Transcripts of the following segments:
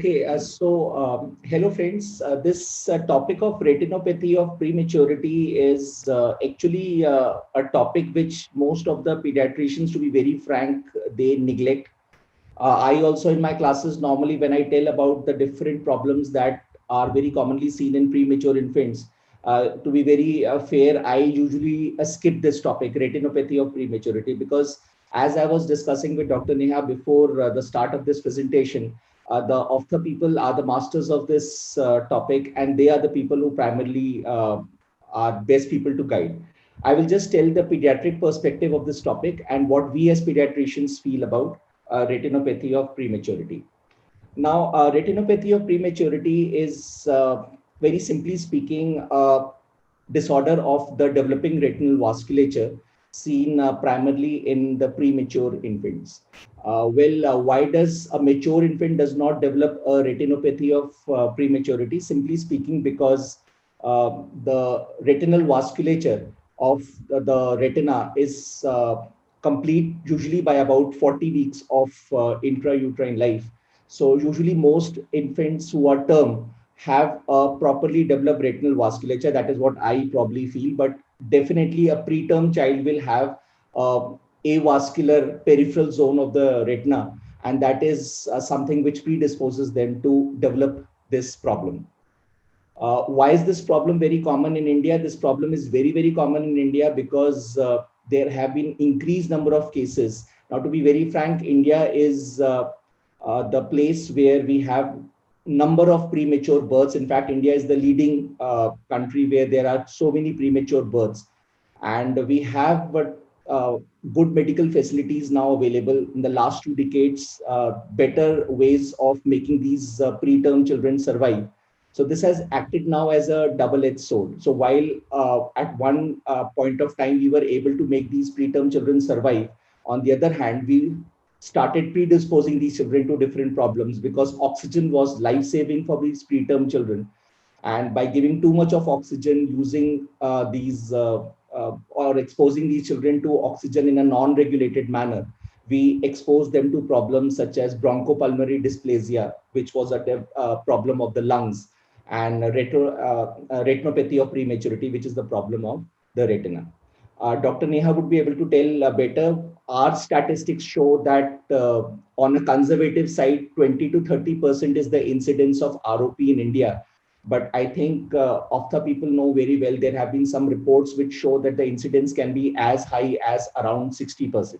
Hello friends. This topic of retinopathy of prematurity is actually a topic which most of the pediatricians, to be very frank, they neglect. I also in my classes normally when I tell about the different problems that are very commonly seen in premature infants, to be very fair, I usually skip this topic, retinopathy of prematurity, because as I was discussing with Dr. Neha before the start of this presentation, the ophtha people are the masters of this topic, and they are the people who primarily are best people to guide. I will just tell the pediatric perspective of this topic and what we as pediatricians feel about retinopathy of prematurity. Now, retinopathy of prematurity is, very simply speaking, a disorder of the developing retinal vasculature seen primarily in the premature infants. Why does a mature infant does not develop a retinopathy of prematurity? Simply speaking, because the retinal vasculature of the retina is complete usually by about 40 weeks of intrauterine life. So usually most infants who are term have a properly developed retinal vasculature. That is what I probably feel, but definitely a preterm child will have avascular peripheral zone of the retina, and that is something which predisposes them to develop this problem. Why is this problem very common in India? This problem is very, very common in India because there have been increased number of cases. Now, to be very frank, India is the place where we have number of premature births. In fact, India is the leading country where there are so many premature births, and we have uh, good medical facilities now available in the last 2 decades, better ways of making these preterm children survive. So this has acted now as a double-edged sword. So while at one point of time we were able to make these preterm children survive, on the other hand, we started predisposing these children to different problems because oxygen was life-saving for these preterm children. And by giving too much of oxygen, using or exposing these children to oxygen in a non-regulated manner, we expose them to problems such as bronchopulmonary dysplasia, which was a problem of the lungs, and retinopathy of prematurity, which is the problem of the retina. Dr. Neha would be able to tell better. Our statistics show that on a conservative side, 20 to 30% is the incidence of ROP in India. But I think of the people know very well, there have been some reports which show that the incidence can be as high as around 60%.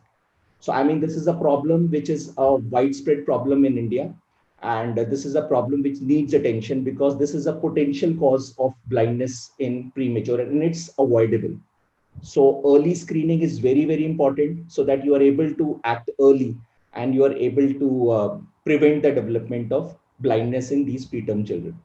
So, I mean, this is a problem which is a widespread problem in India. And this is a problem which needs attention because this is a potential cause of blindness in premature and it's avoidable. So early screening is very, very important so that you are able to act early and you are able to prevent the development of blindness in these preterm children.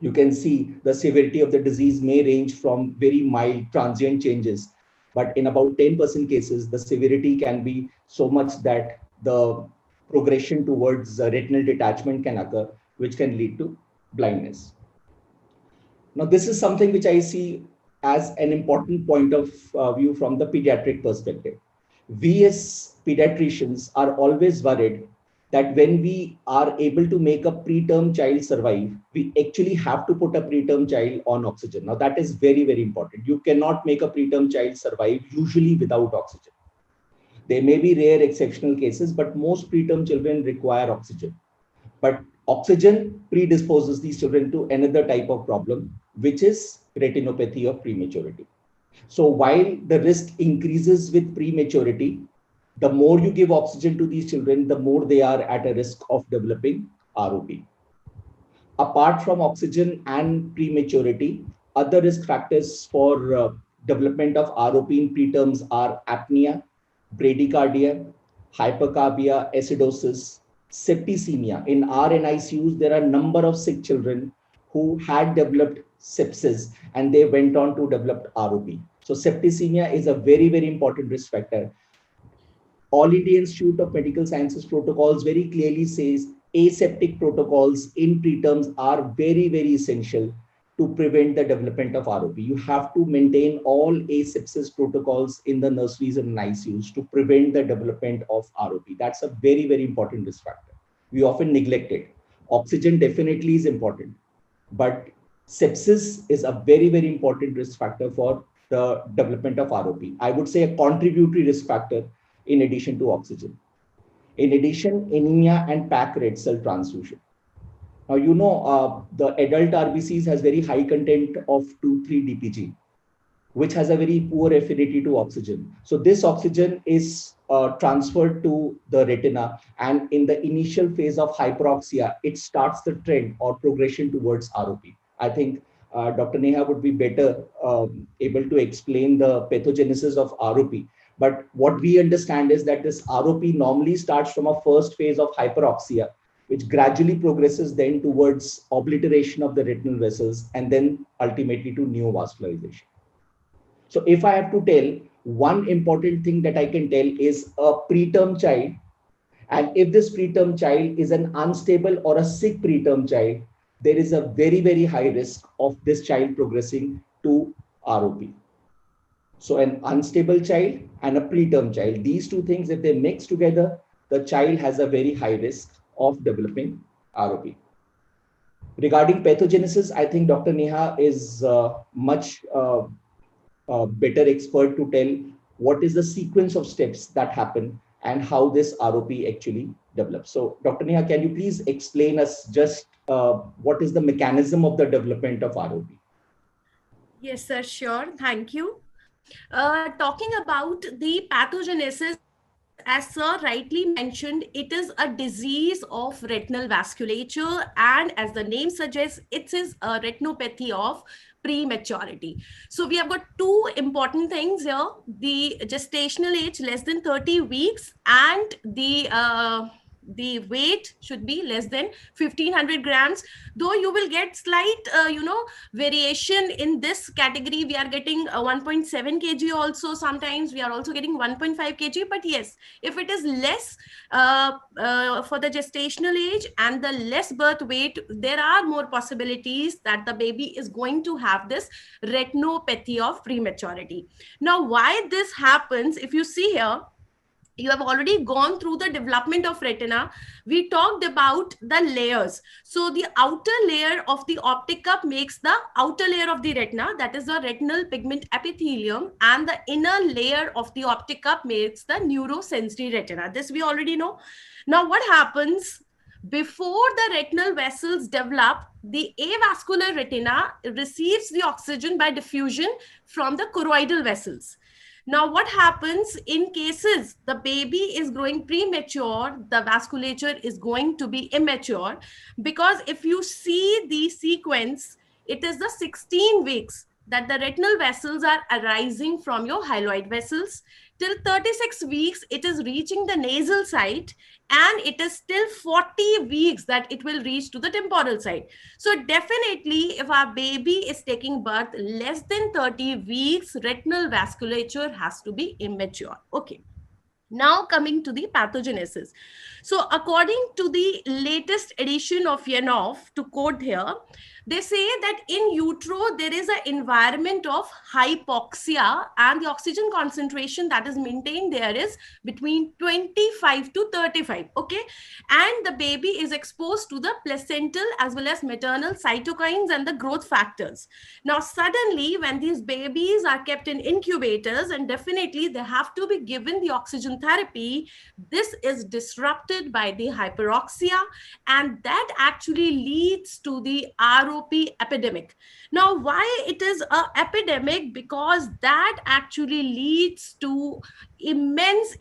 You can see the severity of the disease may range from very mild transient changes, but in about 10% cases, the severity can be so much that the progression towards retinal detachment can occur, which can lead to blindness. Now, this is something which I see as an important point of view from the pediatric perspective. We as pediatricians are always worried that when we are able to make a preterm child survive, we actually have to put a preterm child on oxygen. Now, that is very, very important. You cannot make a preterm child survive usually without oxygen. There may be rare exceptional cases, but most preterm children require oxygen. But oxygen predisposes these children to another type of problem, which is retinopathy of prematurity. So while the risk increases with prematurity, the more you give oxygen to these children, the more they are at a risk of developing ROP. Apart from oxygen and prematurity, other risk factors for development of ROP in preterms are apnea, bradycardia, hypercarbia, acidosis, septicemia. In our NICUs, there are a number of sick children who had developed sepsis and they went on to develop ROP. So septicemia is a very, very important risk factor. All India Institute of Medical Sciences protocols very clearly says aseptic protocols in preterms are very, very essential to prevent the development of ROP. You have to maintain all asepsis protocols in the nurseries and ICUs to prevent the development of ROP. That's a very, very important risk factor. We often neglect it. Oxygen definitely is important, but sepsis is a very, very important risk factor for the development of ROP. I would say a contributory risk factor in addition to oxygen. In addition, anemia and pack red cell transfusion. Now, the adult RBCs has very high content of 2,3-DPG, which has a very poor affinity to oxygen. So this oxygen is transferred to the retina, and in the initial phase of hyperoxia, it starts the trend or progression towards ROP. I think Dr. Neha would be better able to explain the pathogenesis of ROP. But what we understand is that this ROP normally starts from a first phase of hyperoxia, which gradually progresses then towards obliteration of the retinal vessels and then ultimately to neovascularization. So if I have to tell, one important thing that I can tell is a preterm child, and if this preterm child is an unstable or a sick preterm child, there is a very, very high risk of this child progressing to ROP. So an unstable child and a preterm child, these two things, if they mix together, the child has a very high risk of developing ROP. Regarding pathogenesis, I think Dr. Neha is much better expert to tell what is the sequence of steps that happen and how this ROP actually develops. So Dr. Neha, can you please explain us just what is the mechanism of the development of ROP? Yes, sir, sure. Thank you. Talking about the pathogenesis, as sir rightly mentioned, it is a disease of retinal vasculature, and as the name suggests, it is a retinopathy of prematurity. So we have got two important things here: the gestational age less than 30 weeks, and the weight should be less than 1500 grams. Though you will get slight variation in this category. We are getting 1.7 kg also, sometimes we are also getting 1.5 kg, but yes, if it is less for the gestational age and the less birth weight, there are more possibilities that the baby is going to have this retinopathy of prematurity. Now, why this happens, if you see here, you have already gone through the development of retina. We talked about the layers. So the outer layer of the optic cup makes the outer layer of the retina, that is the retinal pigment epithelium, and the inner layer of the optic cup makes the neurosensory retina. This we already know. Now what happens? Before the retinal vessels develop, the avascular retina receives the oxygen by diffusion from the choroidal vessels. Now, what happens in cases the baby is growing premature, the vasculature is going to be immature, because if you see the sequence, it is the 16 weeks that the retinal vessels are arising from your hyaloid vessels. Till 36 weeks, it is reaching the nasal side, and it is still 40 weeks that it will reach to the temporal side. So definitely, if our baby is taking birth less than 30 weeks, retinal vasculature has to be immature. Okay. Now coming to the pathogenesis. So according to the latest edition of Yanov, to quote here, they say that in utero there is an environment of hypoxia, and the oxygen concentration that is maintained there is between 25 to 35. Okay. And the baby is exposed to the placental as well as maternal cytokines and the growth factors. Now suddenly, when these babies are kept in incubators, and definitely they have to be given the oxygen therapy, this is disrupted by the hyperoxia, and that actually leads to the ROP epidemic. Now, why it is an epidemic? Because that actually leads to immense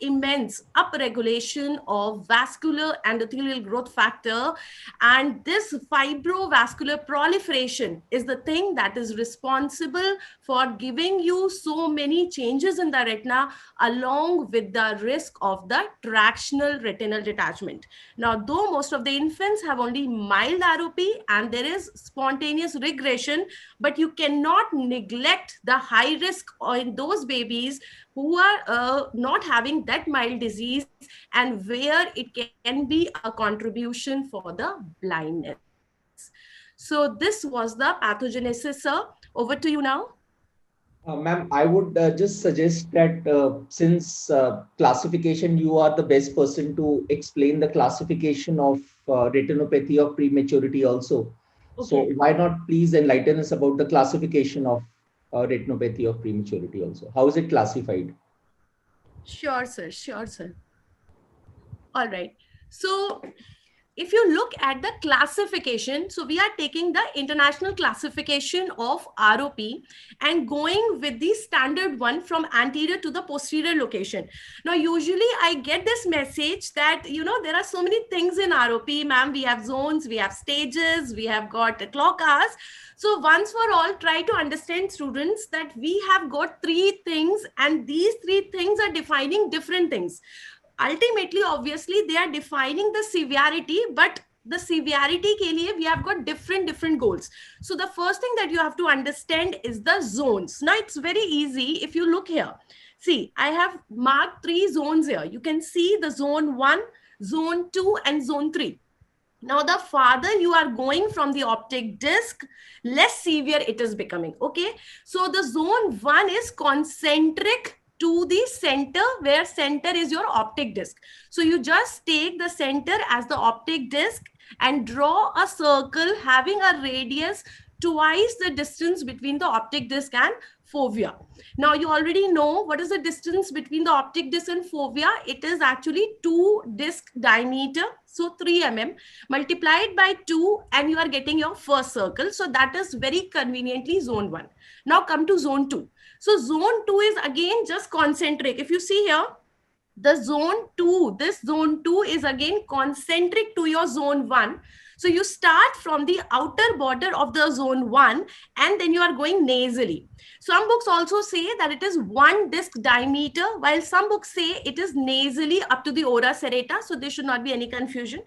upregulation of vascular endothelial growth factor, and this fibrovascular proliferation is the thing that is responsible for giving you so many changes in the retina, along with the risk of the tractional retinal detachment. Now, though most of the infants have only mild ROP and there is spontaneous regression, but you cannot neglect the high risk in those babies who are not having that mild disease, and where it can be a contribution for the blindness. So this was the pathogenesis, sir. Over to you now. Ma'am, I would just suggest that since classification, you are the best person to explain the classification of retinopathy of prematurity also. So Okay. why not please enlighten us about the classification of retinopathy of prematurity also? How is it classified? Sure, sir. Sure, sir. All right. So if you look at the classification, so we are taking the international classification of ROP and going with the standard one from anterior to the posterior location. Now, usually I get this message that, there are so many things in ROP, ma'am. We have zones, we have stages, we have got clock hours. So once for all, try to understand, students, that we have got three things, and these three things are defining different things. Ultimately, obviously, they are defining the severity, but the severity ke liye we have got different goals. So the first thing that you have to understand is the zones. Now it's very easy. If you look here, see, I have marked three zones here. You can see the zone 1, zone 2, and zone 3. Now the farther you are going from the optic disc, less severe it is becoming. Okay, so the zone 1 is concentric to the center, where center is your optic disc. So you just take the center as the optic disc and draw a circle having a radius twice the distance between the optic disc and fovea. Now you already know what is the distance between the optic disc and fovea. It is actually 2 disc diameter, so 3 mm, multiplied by 2, and you are getting your first circle. So that is very conveniently zone 1. Now come to zone 2. So zone 2 is again just concentric. If you see here, the zone 2, this zone 2 is again concentric to your zone 1. So you start from the outer border of the zone 1, and then you are going nasally. Some books also say that it is 1 disc diameter, while some books say it is nasally up to the ora serrata. So there should not be any confusion.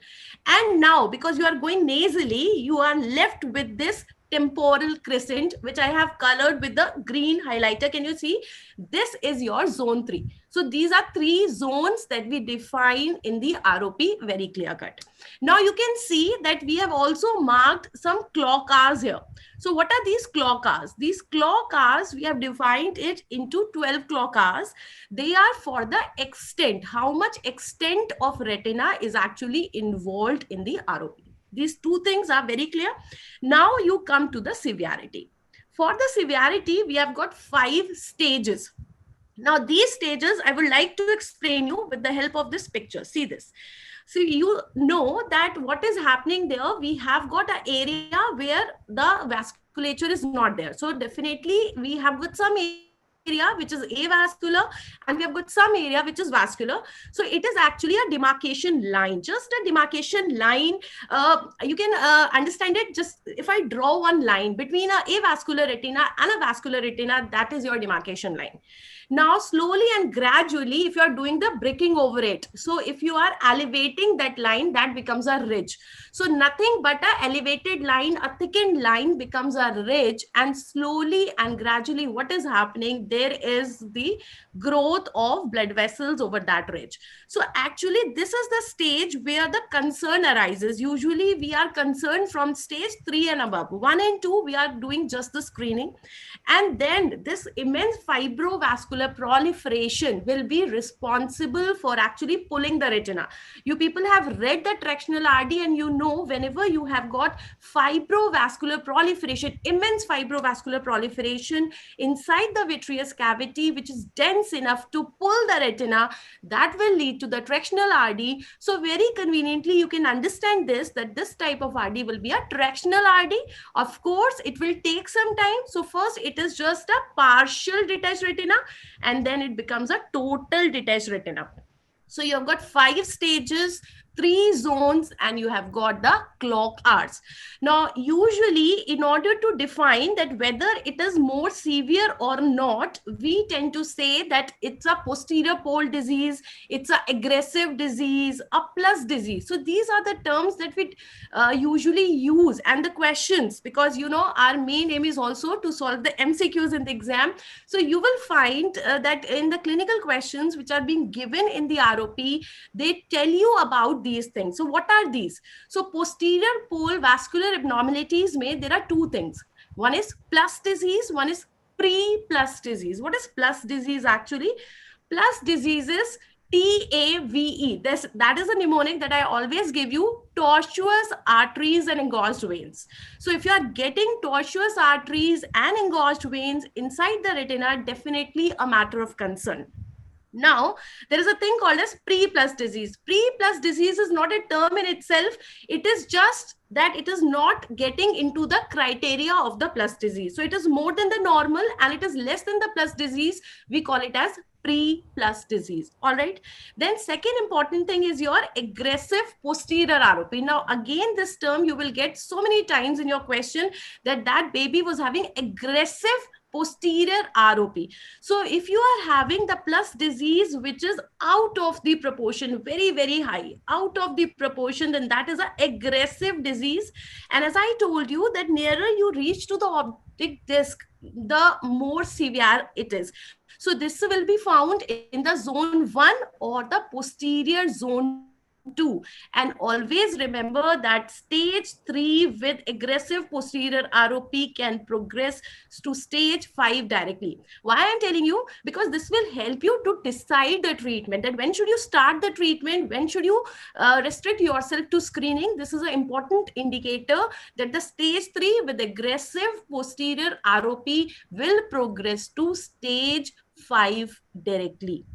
And now, because you are going nasally, you are left with this temporal crescent, which I have colored with the green highlighter. Can you see? This is your zone 3. So these are three zones that we define in the ROP, very clear cut. Now you can see that we have also marked some clock hours here. So what are these clock hours? These clock hours, we have defined it into 12 clock hours. They are for the extent, how much extent of retina is actually involved in the ROP. These two things are very clear. Now you come to the severity. For the severity, we have got 5 stages. Now, these stages, I would like to explain you with the help of this picture. See this. So you know that what is happening there, we have got an area where the vasculature is not there. So definitely we have got some area which is avascular, and we have got some area which is vascular. So it is actually a demarcation line, just a demarcation line. You can understand it just if I draw one line between a avascular retina and a vascular retina, that is your demarcation line. Now slowly and gradually, if you are doing the breaking over it, so if you are elevating that line, that becomes a ridge. So nothing but a elevated line, a thickened line becomes a ridge, and slowly and gradually what is happening, there is the growth of blood vessels over that ridge. So actually this is the stage where the concern arises. Usually we are concerned from stage 3 and above. 1 and 2 we are doing just the screening, and then this immense fibrovascular proliferation will be responsible for actually pulling the retina. You people have read the tractional RD, and you know whenever you have got fibrovascular proliferation, immense fibrovascular proliferation inside the vitreous cavity, which is dense enough to pull the retina, that will lead to the tractional RD. So very conveniently you can understand this, that this type of RD will be a tractional RD. Of course it will take some time. So first it is just a partial detached retina, and then it becomes a total detached retina. So you've got 5 stages, 3 zones, and you have got the clock hours. Now, usually, in order to define that whether it is more severe or not, we tend to say that it's a posterior pole disease, it's an aggressive disease, a plus disease. So these are the terms that we usually use, and the questions, because our main aim is also to solve the MCQs in the exam. So you will find that in the clinical questions which are being given in the ROP, they tell you about these things. So what are these? So posterior pole vascular abnormalities, there are 2 things. One is plus disease, one is pre-plus disease. What is plus disease actually? Plus disease is TAVE. That is a mnemonic that I always give you: tortuous arteries and engorged veins. So if you are getting tortuous arteries and engorged veins inside the retina, definitely a matter of concern. Now, there is a thing called as pre-plus disease. Pre-plus disease is not a term in itself. It is just that it is not getting into the criteria of the plus disease. So it is more than the normal and it is less than the plus disease. We call it as pre-plus disease. All right. Then second important thing is your aggressive posterior ROP. Now, again, this term you will get so many times in your question, that baby was having aggressive posterior ROP. So if you are having the plus disease, which is out of the proportion, very, very high, out of the proportion, then that is an aggressive disease. And as I told you, that nearer you reach to the optic disc, the more severe it is. So this will be found in the zone 1 or the posterior zone 2. And always remember that stage 3 with aggressive posterior ROP can progress to stage 5 directly. Why I'm telling you? Because this will help you to decide the treatment, that when should you start the treatment, when should you restrict yourself to screening. This is an important indicator that the stage 3 with aggressive posterior ROP will progress to stage 5 directly.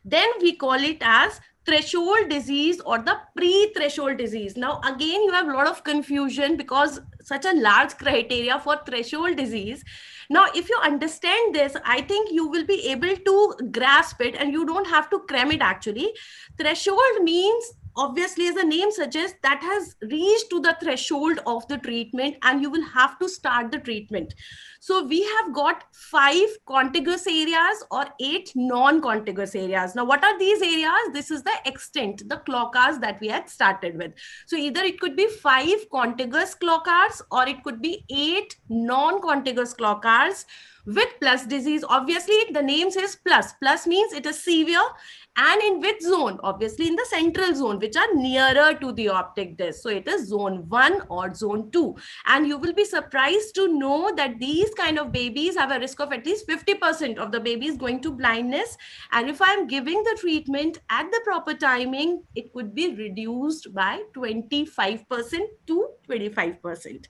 Then we call it as threshold disease or the pre-threshold disease. Now, again, you have a lot of confusion because such a large criteria for threshold disease. Now, if you understand this, I think you will be able to grasp it and you don't have to cram it actually. Threshold means, obviously, as the name suggests, that has reached to the threshold of the treatment and you will have to start the treatment. So we have got 5 contiguous areas or 8 non-contiguous areas. Now, what are these areas? This is the extent, the cloacas that we had started with. So either it could be 5 contiguous cloacas or it could be 8 non-contiguous cloacas with plus disease. Obviously, the name says plus. Plus means it is severe. And in which zone? Obviously, in the central zone, which are nearer to the optic disc. So it is zone 1 or zone 2. And you will be surprised to know that these kind of babies have a risk of at least 50% of the babies going to blindness. And if I'm giving the treatment at the proper timing, it could be reduced by 25% to 25%.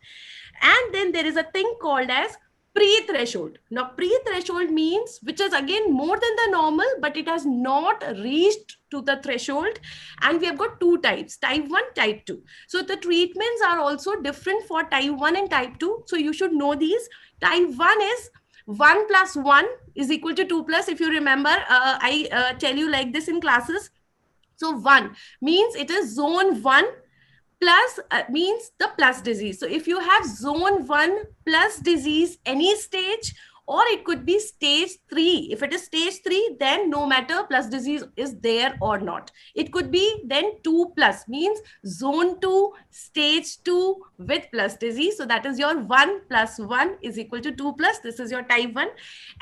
And then there is a thing called as pre-threshold. Now, pre-threshold means, which is again more than the normal, but it has not reached to the threshold. And we have got 2 types, type 1, type 2. So the treatments are also different for type 1 and type 2. So you should know these. Type 1 is 1 plus 1 is equal to 2 plus. If you remember, I tell you like this in classes. So 1 means it is zone 1 plus means the plus disease. So if you have zone 1 plus disease, any stage, or it could be stage 3. If it is stage 3, then no matter plus disease is there or not. It could be then 2 plus, means zone 2, stage 2 with plus disease. So that is your 1 plus 1 is equal to 2 plus. This is your type 1.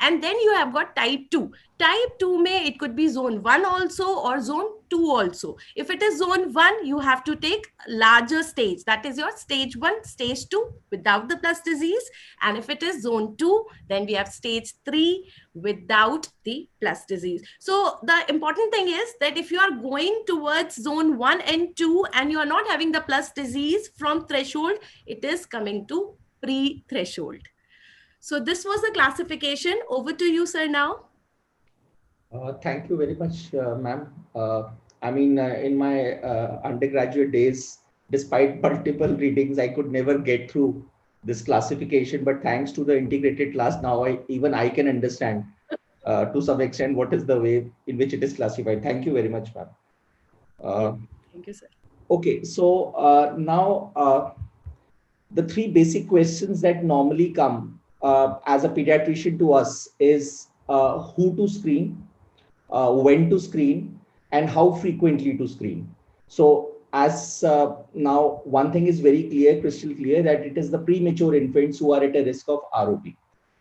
And then you have got type 2. Type 2 it could be zone 1 also or zone 2 also. If it is zone 1, you have to take larger stage. That is your stage 1, stage 2 without the plus disease. And if it is zone 2, then we have stage 3 without the plus disease. So the important thing is that if you are going towards zone 1 and 2 and you are not having the plus disease from threshold, it is coming to pre-threshold. So this was the classification. Over to you, sir, now. Thank you very much, ma'am. I mean, in my undergraduate days, despite multiple readings, I could never get through this classification. But thanks to the integrated class, now even I can understand to some extent what is the way in which it is classified. Thank you very much, ma'am. Thank you, sir. Okay, so now the 3 basic questions that normally come as a pediatrician to us is who to screen, when to screen, and how frequently to screen. So as now one thing is very clear, crystal clear, that it is the premature infants who are at a risk of ROP.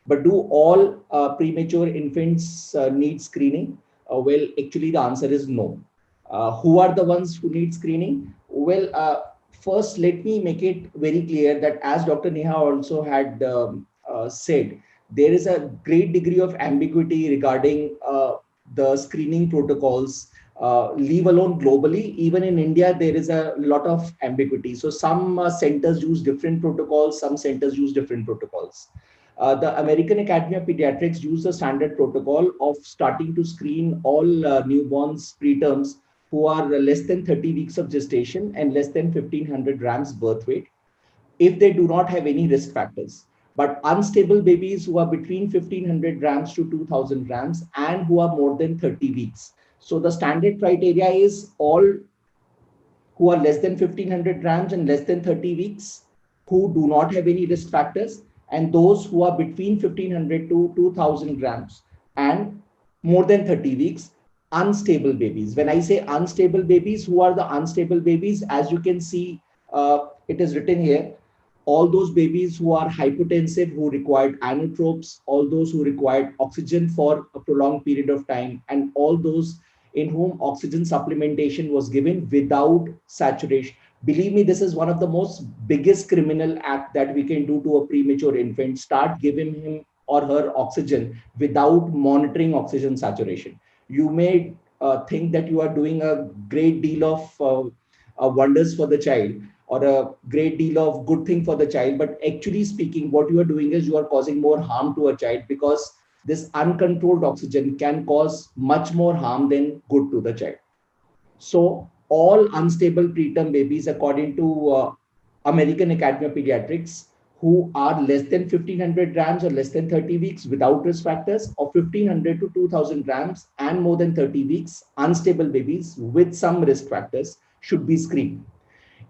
But do all premature infants need screening? Well, actually the answer is no. Who are the ones who need screening? Well, first let me make it very clear that as Dr. Neha also had said, There is a great degree of ambiguity regarding the screening protocols, leave alone globally. Even in India, there is a lot of ambiguity. So some centers use different protocols, some centers use different protocols. The American Academy of Pediatrics use the standard protocol of starting to screen all newborns, preterms, who are less than 30 weeks of gestation and less than 1500 grams birth weight, if they do not have any risk factors. But unstable babies who are between 1500 grams to 2000 grams and who are more than 30 weeks. So the standard criteria is all who are less than 1500 grams and less than 30 weeks, who do not have any risk factors, and those who are between 1500 to 2000 grams and more than 30 weeks, unstable babies. When I say unstable babies, who are the unstable babies? As you can see, it is written here, all those babies who are hypotensive, who required inotropes, all those who required oxygen for a prolonged period of time, and all those in whom oxygen supplementation was given without saturation. Believe me, this is one of the most biggest criminal act that we can do to a premature infant. Start giving him or her oxygen without monitoring oxygen saturation. You may think that you are doing a great deal of wonders for the child, or a great deal of good thing for the child, but actually speaking, what you are doing is you are causing more harm to a child, because this uncontrolled oxygen can cause much more harm than good to the child. So all unstable preterm babies, according to American Academy of Pediatrics, who are less than 1500 grams or less than 30 weeks without risk factors, or 1500 to 2000 grams and more than 30 weeks, unstable babies with some risk factors should be screened.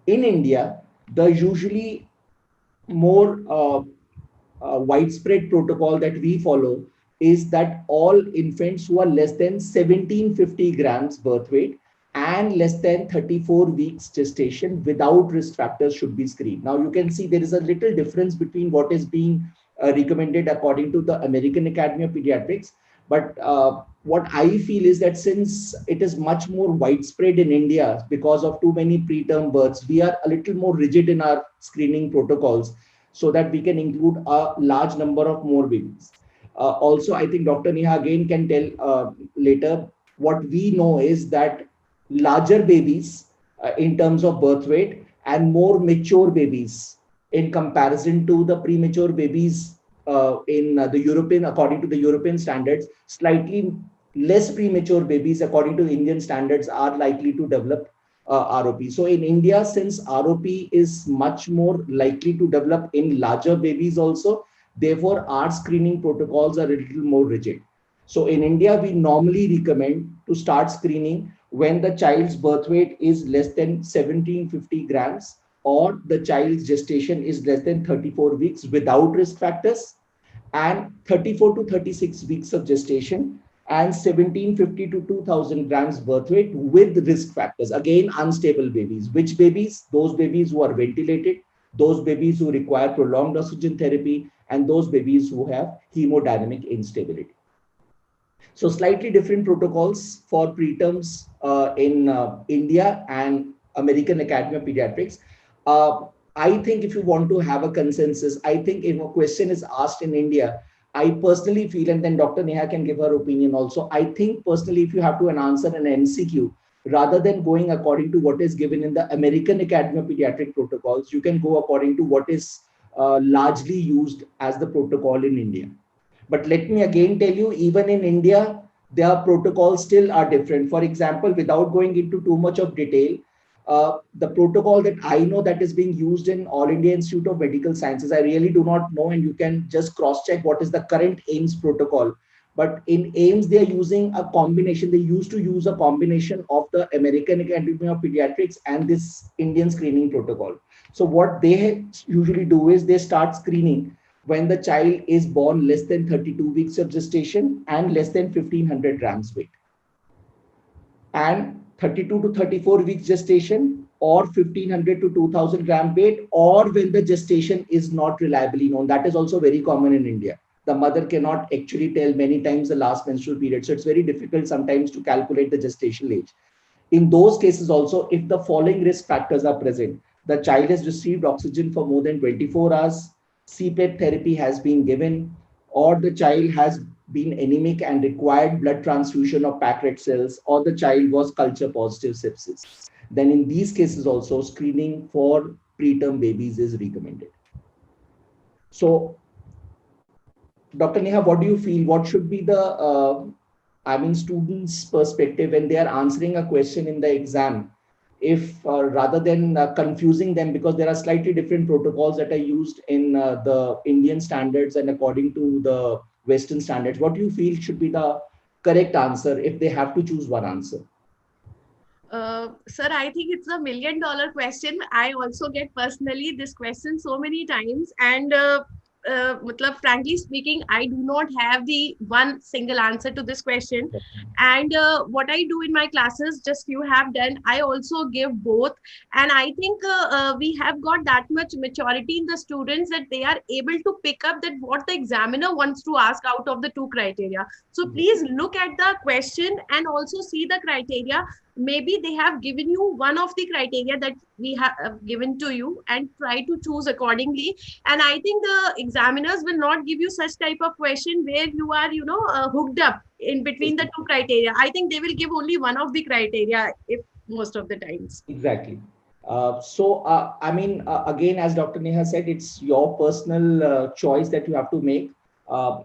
In India, the usually more widespread protocol that we follow is that all infants who are less than 1750 grams birth weight and less than 34 weeks gestation without risk factors should be screened. Now you can see there is a little difference between what is being recommended according to the American Academy of Pediatrics. But what I feel is that since it is much more widespread in India because of too many preterm births, we are a little more rigid in our screening protocols so that we can include a large number of more babies. Also, I think Dr. Neha again can tell later. What we know is that larger babies in terms of birth weight and more mature babies in comparison to the premature babies in the European, according to the European standards, slightly less premature babies according to Indian standards are likely to develop ROP. So in India, since ROP is much more likely to develop in larger babies also, therefore our screening protocols are a little more rigid. So in India, we normally recommend to start screening when the child's birth weight is less than 1750 grams or the child's gestation is less than 34 weeks without risk factors, and 34 to 36 weeks of gestation and 1750 to 2000 grams birth weight with risk factors. Again, unstable babies. Which babies? Those babies who are ventilated, those babies who require prolonged oxygen therapy, and those babies who have hemodynamic instability. So slightly different protocols for preterms in India and American Academy of Pediatrics. I think if you want to have a consensus, I think if a question is asked in India, I personally feel, and then Dr. Neha can give her opinion also, I think personally, if you have to answer an MCQ, rather than going according to what is given in the American Academy of Pediatric protocols, you can go according to what is largely used as the protocol in India. But let me again tell you, even in India, their protocols still are different. For example, without going into too much of detail, the protocol that I know that is being used in All India Institute of Medical Sciences, I really do not know, and you can just cross-check what is the current AIIMS protocol. But in AIIMS, they are using a combination. They used to use a combination of the American Academy of Pediatrics and this Indian screening protocol. So what they usually do is they start screening when the child is born less than 32 weeks of gestation and less than 1500 grams weight. And 32 to 34 weeks gestation, or 1500 to 2000 gram weight, or when the gestation is not reliably known. That is also very common in India. The mother cannot actually tell many times the last menstrual period. So it's very difficult sometimes to calculate the gestational age. In those cases also, if the following risk factors are present, the child has received oxygen for more than 24 hours, CPAP therapy has been given, or the child has been anemic and required blood transfusion of packed red cells, or the child was culture positive sepsis, then in these cases also screening for preterm babies is recommended. So, Dr. Neha, what do you feel? What should be the, students' perspective when they are answering a question in the exam? If rather than confusing them, because there are slightly different protocols that are used in the Indian standards and according to the Western standards, what do you feel should be the correct answer if they have to choose one answer? Sir, I think it's $1 million question. I also get personally this question so many times, and frankly speaking, I do not have the one single answer to this question. And what I do in my classes, just you have done, I also give both. And I think we have got that much maturity in the students that they are able to pick up that what the examiner wants to ask out of the two criteria. So please look at the question and also see the criteria. Maybe they have given you one of the criteria that we have given to you, and try to choose accordingly. And I think the examiners will not give you such type of question where you are hooked up in between the two criteria. I think they will give only one of the criteria, if most of the times. Exactly. Again, as Dr. Neha said, it's your personal choice that you have to make.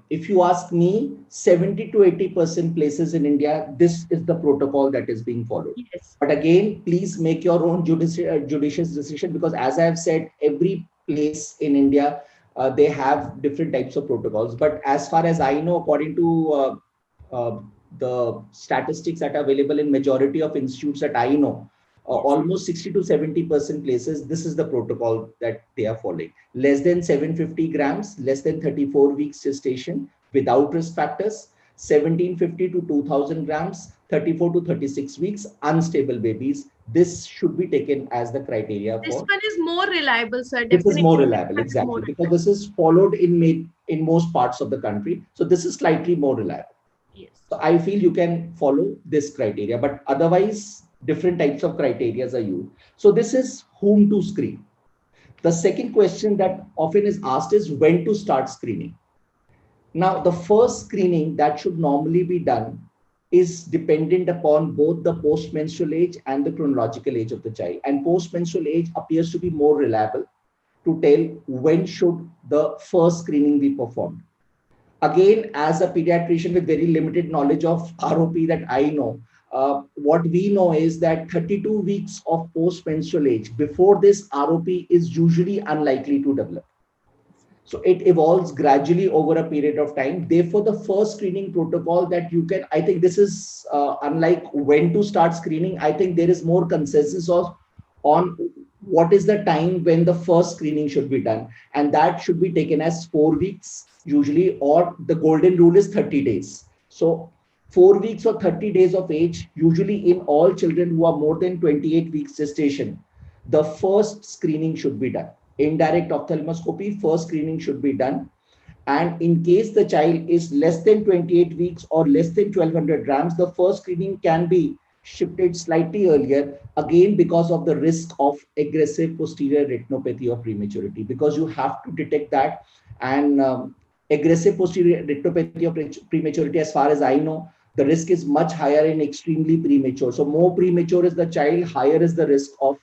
If you ask me, 70 to 80% places in India, this is the protocol that is being followed. Yes. But again, please make your own judicious decision, because as I have said, every place in India, they have different types of protocols. But as far as I know, according to the statistics that are available in majority of institutes that I know, almost 60 to 70% places, this is the protocol that they are following. Less than 750 grams, less than 34 weeks gestation, without risk factors. 1750 to 2000 grams, 34 to 36 weeks, unstable babies. This should be taken as the criteria. This one is more reliable, sir. This is Definitely. more reliable, exactly, because this is followed in most parts of the country. So this is slightly more reliable. Yes. So I feel you can follow this criteria, but otherwise different types of criteria are used. So this is whom to screen. The second question that often is asked is when to start screening. Now, the first screening that should normally be done is dependent upon both the post-menstrual age and the chronological age of the child. And post-menstrual age appears to be more reliable to tell when should the first screening be performed. Again, as a pediatrician with very limited knowledge of ROP that I know, what we know is that 32 weeks of post-menstrual age, before this, ROP is usually unlikely to develop. So it evolves gradually over a period of time. Therefore, the first screening protocol that you can, I think this is unlike when to start screening. I think there is more consensus on what is the time when the first screening should be done. And that should be taken as 4 weeks usually, or the golden rule is 30 days. So 4 weeks or 30 days of age, usually in all children who are more than 28 weeks gestation, the first screening should be done. Indirect ophthalmoscopy, first screening should be done. And in case the child is less than 28 weeks or less than 1200 grams, the first screening can be shifted slightly earlier, again because of the risk of aggressive posterior retinopathy of prematurity, because you have to detect that. And aggressive posterior retinopathy of prematurity, as far as I know, the risk is much higher in extremely premature. So more premature is the child, higher is the risk of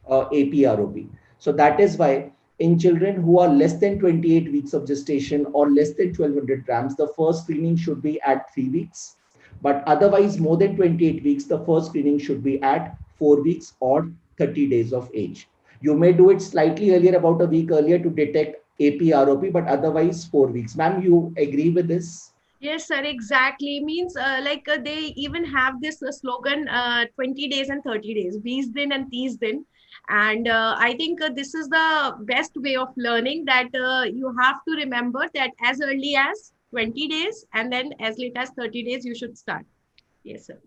APROP. So that is why in children who are less than 28 weeks of gestation or less than 1200 grams, the first screening should be at 3 weeks. But otherwise, more than 28 weeks, the first screening should be at 4 weeks or 30 days of age. You may do it slightly earlier, about a week earlier, to detect APROP, but otherwise 4 weeks. Ma'am, you agree with this? Yes, sir, exactly. Means they even have this slogan 20 days and 30 days, 20 din and 30 din. And I think this is the best way of learning, that you have to remember that as early as 20 days and then as late as 30 days, you should start. Yes, sir.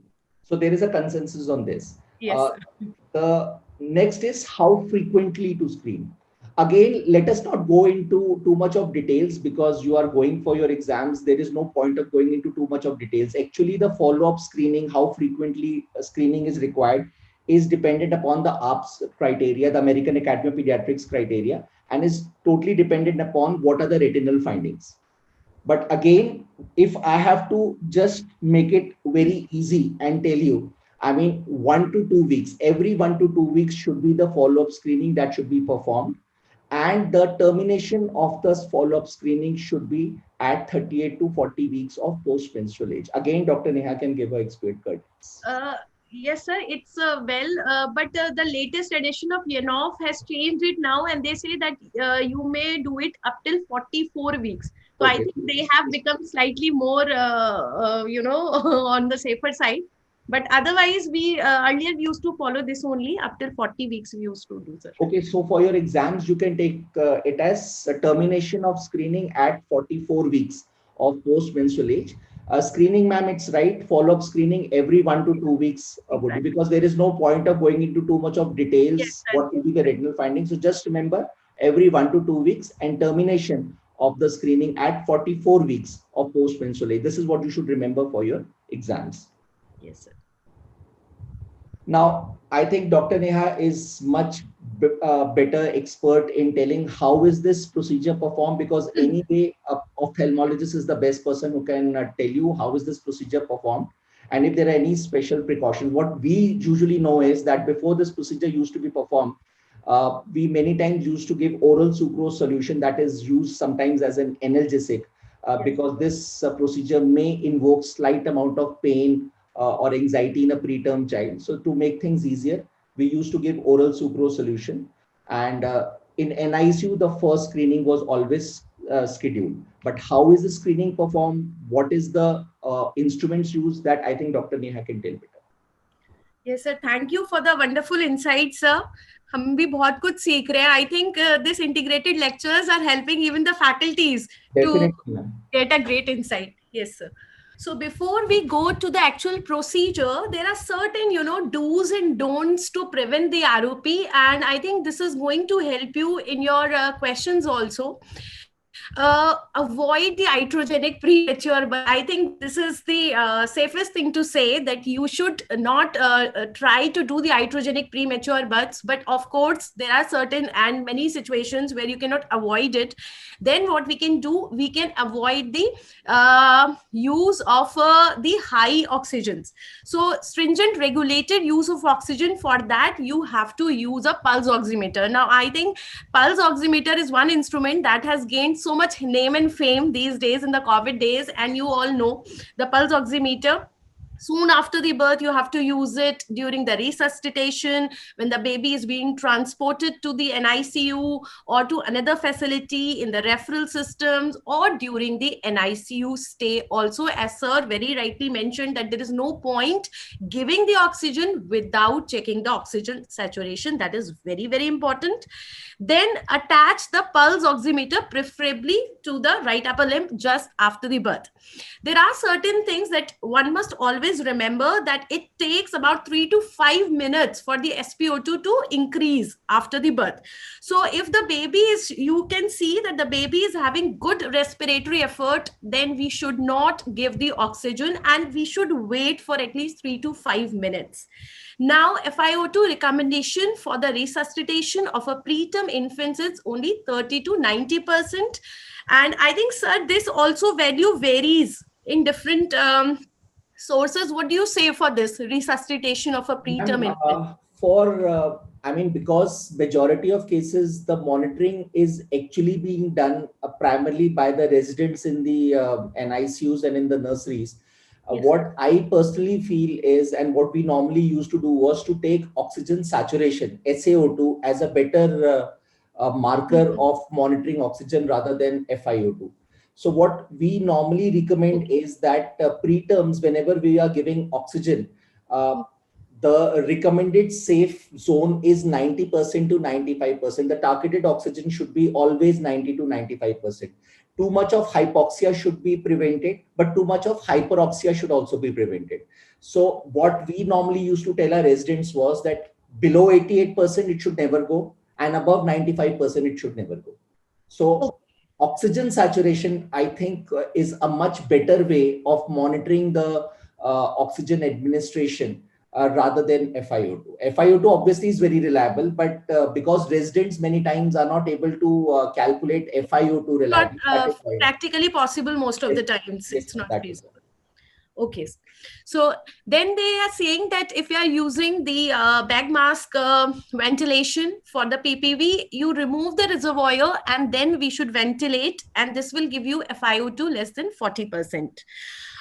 So there is a consensus on this. Yes, sir. The next is how frequently to screen. Again, let us not go into too much of details, because you are going for your exams. There is no point of going into too much of details. Actually, the follow-up screening, how frequently screening is required, is dependent upon the ARPS criteria, the American Academy of Pediatrics criteria, and is totally dependent upon what are the retinal findings. But again, if I have to just make it very easy and tell you, I mean, 1 to 2 weeks, every 1 to 2 weeks should be the follow-up screening that should be performed. And the termination of the follow-up screening should be at 38 to 40 weeks of post-menstrual age. Again, Dr. Neha can give her expert guidance. Uh, yes, sir. It's but the latest edition of Yanov has changed it now, and they say that you may do it up till 44 weeks. So I Okay. think they have become slightly more, on the safer side. But otherwise, we earlier used to follow this only up till 40 weeks. We used to do, sir. Okay, so for your exams, you can take it as a termination of screening at 44 weeks of post-menstrual age. Screening, ma'am, it's right. Follow-up screening every 1 to 2 weeks would be, Exactly. because there is no point of going into too much of Yes, details. sir. What will be the retinal findings? So just remember every 1 to 2 weeks, and termination of the screening at 44 weeks of post-menstrual age. This is what you should remember for your exams. Yes, sir. Now, I think Dr. Neha is much better expert in telling how is this procedure performed, because anyway, a ophthalmologist is the best person who can tell you how is this procedure performed. And if there are any special precautions, what we usually know is that before this procedure used to be performed, we many times used to give oral sucrose solution that is used sometimes as an analgesic, Yes. because this procedure may invoke slight amount of pain or anxiety in a preterm child. So to make things easier, we used to give oral sucrose solution. And in NICU, the first screening was always scheduled. But how is the screening performed? What is the instruments used? That I think Dr. Neha can tell better. Yes, sir. Thank you for the wonderful insights, sir. हम भी बहुत कुछ सीख रहे हैं. I think this integrated lectures are helping even the faculties to Definitely, ma'am. get a great insight. Yes, sir. So before we go to the actual procedure, there are certain, do's and don'ts to prevent the ROP. And I think this is going to help you in your questions also. Avoid the iatrogenic premature birth. I think this is the safest thing to say, that you should not try to do the iatrogenic premature births. But of course, there are certain and many situations where you cannot avoid it. Then what we can do, we can avoid the use of the high oxygens. So stringent regulated use of oxygen, for that you have to use a pulse oximeter. Now I think pulse oximeter is one instrument that has gained so much name and fame these days in the COVID days. And you all know the pulse oximeter. Soon after the birth, you have to use it during the resuscitation, when the baby is being transported to the NICU or to another facility in the referral systems, or during the NICU stay also. As sir very rightly mentioned, that there is no point giving the oxygen without checking the oxygen saturation. That is very, very important. Then attach the pulse oximeter preferably to the right upper limb just after the birth. There are certain things that one must always remember, that it takes about 3 to 5 minutes for the SpO2 to increase after the birth. So if the baby is, you can see that the baby is having good respiratory effort, then we should not give the oxygen, and we should wait for at least 3 to 5 minutes. Now, FiO2 recommendation for the resuscitation of a preterm infant is only 30 to 90%. And I think, sir, this also value varies in different sources. What do you say for this resuscitation of a preterm Ma'am, infant? I mean, because majority of cases, the monitoring is actually being done primarily by the residents in the NICUs and in the nurseries. Yes. What I personally feel is, and what we normally used to do was to take oxygen saturation, SaO2, as a better marker of monitoring oxygen rather than FiO2. So what we normally recommend is that preterms, whenever we are giving oxygen, the recommended safe zone is 90% to 95%. The targeted oxygen should be always 90 to 95%. Too much of hypoxia should be prevented, but too much of hyperoxia should also be prevented. So what we normally used to tell our residents was that below 88%, it should never go, and above 95%, it should never go. So oxygen saturation, I think, is a much better way of monitoring the oxygen administration rather than FiO2. FiO2 obviously is very reliable, but because residents many times are not able to calculate FiO2 Not reliably, that is why. practically possible most of Yes, the times. yes, It's not that is feasible. Okay. So then they are saying that if you are using the bag mask ventilation for the PPV, you remove the reservoir and then we should ventilate, and this will give you FiO2 less than 40%.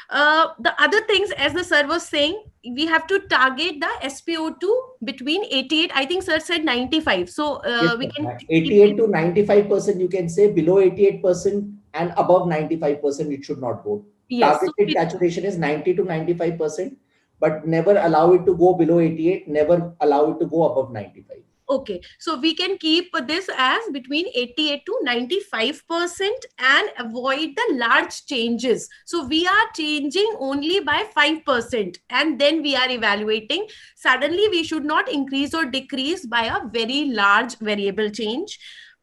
The other things, as the sir was saying, we have to target the SpO2 between 88. I think sir said 95. So yes, we can sir. keep 88 it. to 95%, you can say. Below 88% and above 95%, it should not go. Yes. So Targeted saturation is 90 to 95%, but never allow it to go below 88, never allow it to go above 95. okay, so we can keep this as between 88 to 95% and avoid the large changes. So we are changing only by 5% and then we are evaluating. Suddenly, we should not increase or decrease by a very large variable change.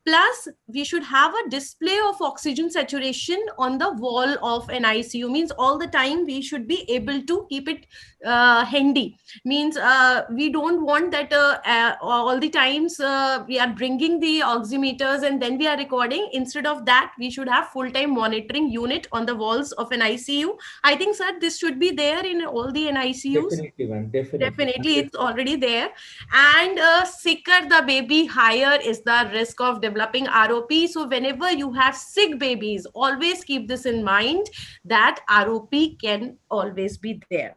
Plus, we should have a display of oxygen saturation on the wall of an ICU. Means all the time we should be able to keep it handy. Means we don't want that all the times we are bringing the oximeters and then we are recording. Instead of that, we should have full-time monitoring unit on the walls of an ICU. I think, sir, this should be there in all the NICUs. Definitely, man. Definitely. Definitely, it's already there. And sicker the baby, higher is the risk of developing ROP. So whenever you have sick babies, always keep this in mind that ROP can always be there.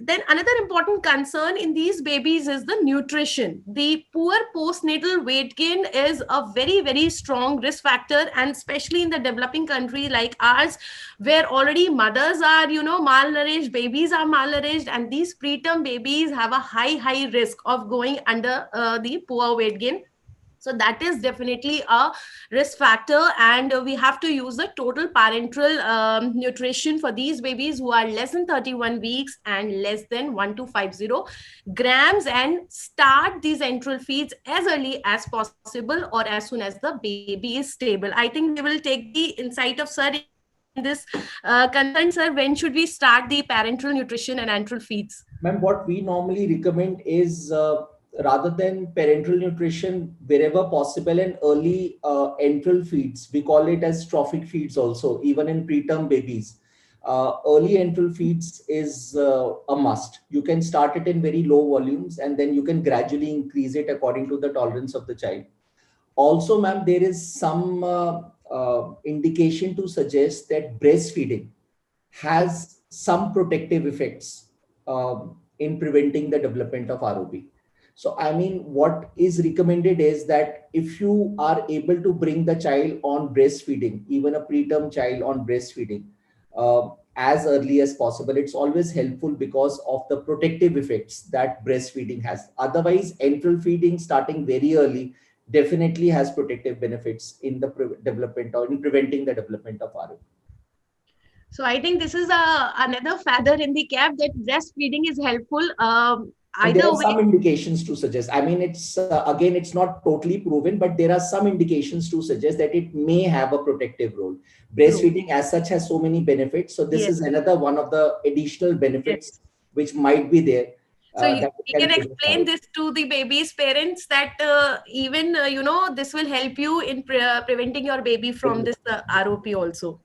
Then another important concern in these babies is the nutrition. The poor postnatal weight gain is a very, very strong risk factor, and especially in the developing country like ours, where already mothers are, malnourished, babies are malnourished, and these preterm babies have a high risk of going under the poor weight gain. So that is definitely a risk factor, and we have to use the total parenteral nutrition for these babies who are less than 31 weeks and less than 1250 grams, and start these enteral feeds as early as possible or as soon as the baby is stable. I think we will take the insight of sir in this concern. Sir, when should we start the parenteral nutrition and enteral feeds? Ma'am, what we normally recommend is rather than parenteral nutrition, wherever possible, and early enteral feeds. We call it as trophic feeds also, even in preterm babies. Early enteral feeds is a must. You can start it in very low volumes and then you can gradually increase it according to the tolerance of the child. Also, ma'am, there is some indication to suggest that breastfeeding has some protective effects in preventing the development of ROP. So, I mean, what is recommended is that if you are able to bring the child on breastfeeding, even a preterm child on breastfeeding, as early as possible, it's always helpful because of the protective effects that breastfeeding has. Otherwise, enteral feeding starting very early definitely has protective benefits in the development or in preventing the development of ROP. So I think this is another feather in the cap that breastfeeding is helpful. There Either are way, some indications to suggest. I mean, it's again, it's not totally proven, but there are some indications to suggest that it may have a protective role. Breastfeeding as such has so many benefits. So this is another one of the additional benefits which might be there. So you can explain this to the baby's parents that even, this will help you in preventing your baby from this ROP also.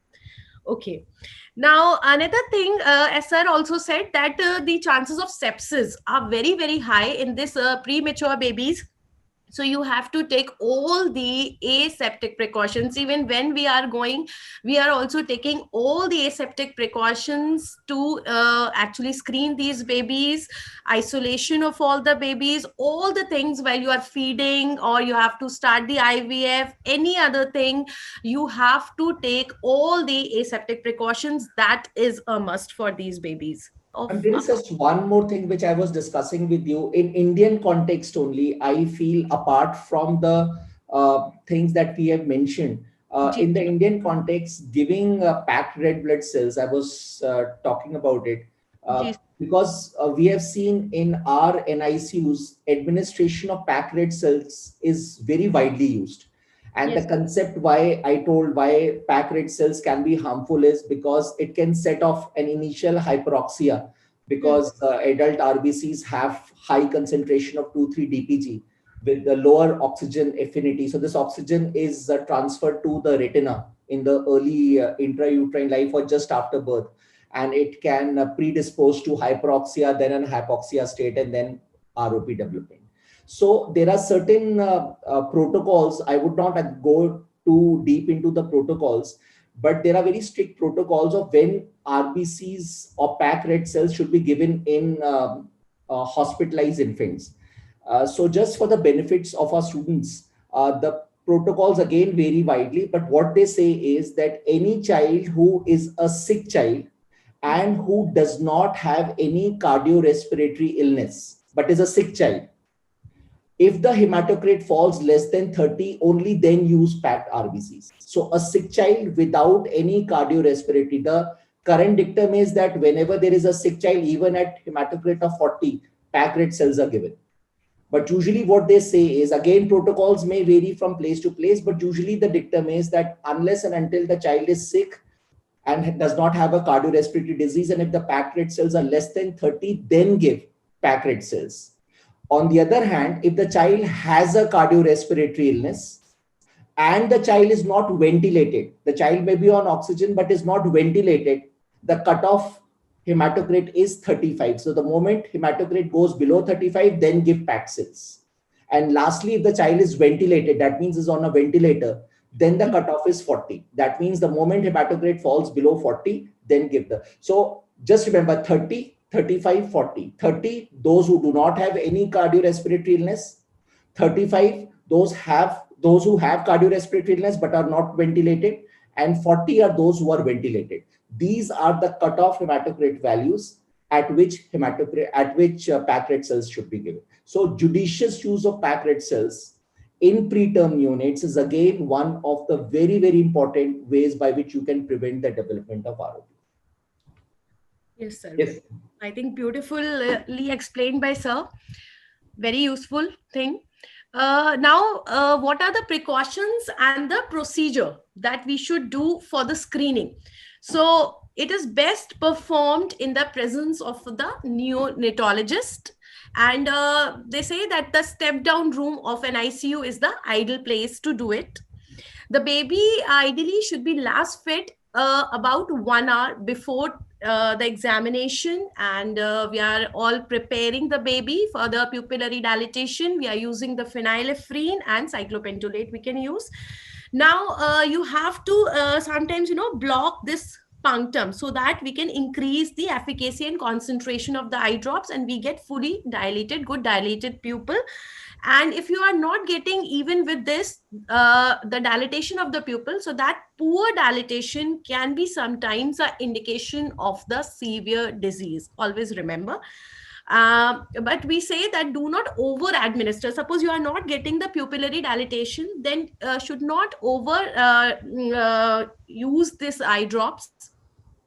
Okay. Now, another thing, as sir also said, that the chances of sepsis are very, very high in this premature babies. So you have to take all the aseptic precautions. Even when we are going, we are also taking all the aseptic precautions to actually screen these babies, isolation of all the babies, all the things while you are feeding, or you have to start the IVF, any other thing, you have to take all the aseptic precautions. That is a must for these babies. And there is just one more thing which I was discussing with you in Indian context only. I feel apart from the things that we have mentioned in the Indian context, giving packed red blood cells. I was talking about it because we have seen in our NICUs administration of packed red cells is very widely used. And the concept why packed red cells can be harmful is because it can set off an initial hyperoxia because adult RBCs have high concentration of 2,3 DPG with the lower oxygen affinity. So this oxygen is transferred to the retina in the early intrauterine life or just after birth, and it can predispose to hyperoxia, then an hypoxia state, and then ROP development. So there are certain protocols. I would not go too deep into the protocols, but there are very strict protocols of when RBCs or packed red cells should be given in hospitalized infants. So just for the benefits of our students, the protocols again vary widely, but what they say is that any child who is a sick child and who does not have any cardiorespiratory illness, but is a sick child, if the hematocrit falls less than 30, only then use packed RBCs. So a sick child without any cardiorespiratory, the current dictum is that whenever there is a sick child, even at hematocrit of 40, packed red cells are given. But usually what they say is, again, protocols may vary from place to place, but usually the dictum is that unless and until the child is sick and does not have a cardiorespiratory disease, and if the packed red cells are less than 30, then give packed red cells. On the other hand, if the child has a cardiorespiratory illness and the child is not ventilated, the child may be on oxygen but is not ventilated, the cutoff hematocrit is 35. So the moment hematocrit goes below 35, then give packed cells. And lastly, if the child is ventilated, that means is on a ventilator, then the cutoff is 40. That means the moment hematocrit falls below 40, then give the. So just remember 30, 35, 40. 30, those who do not have any cardiorespiratory illness. 35, those who have cardiorespiratory illness but are not ventilated. And 40 are those who are ventilated. These are the cutoff hematocrit values at which packed red cells should be given. So judicious use of packed red cells in preterm neonates is again one of the very, very important ways by which you can prevent the development of ROP. Yes, sir. Yes. I think beautifully explained by sir. Very useful thing. Now, what are the precautions and the procedure that we should do for the screening? So it is best performed in the presence of the neonatologist. And they say that the step down room of an ICU is the ideal place to do it. The baby ideally should be last fed about 1 hour before the examination, and we are all preparing the baby for the pupillary dilatation. We are using the phenylephrine and cyclopentolate we can use. Now you have to sometimes block this punctum so that we can increase the efficacy and concentration of the eye drops, and we get fully dilated, good dilated pupil. And if you are not getting even with this, the dilatation of the pupil, so that poor dilatation can be sometimes an indication of the severe disease. Always remember. But we say that do not over administer. Suppose you are not getting the pupillary dilatation, then should not over use this eye drops.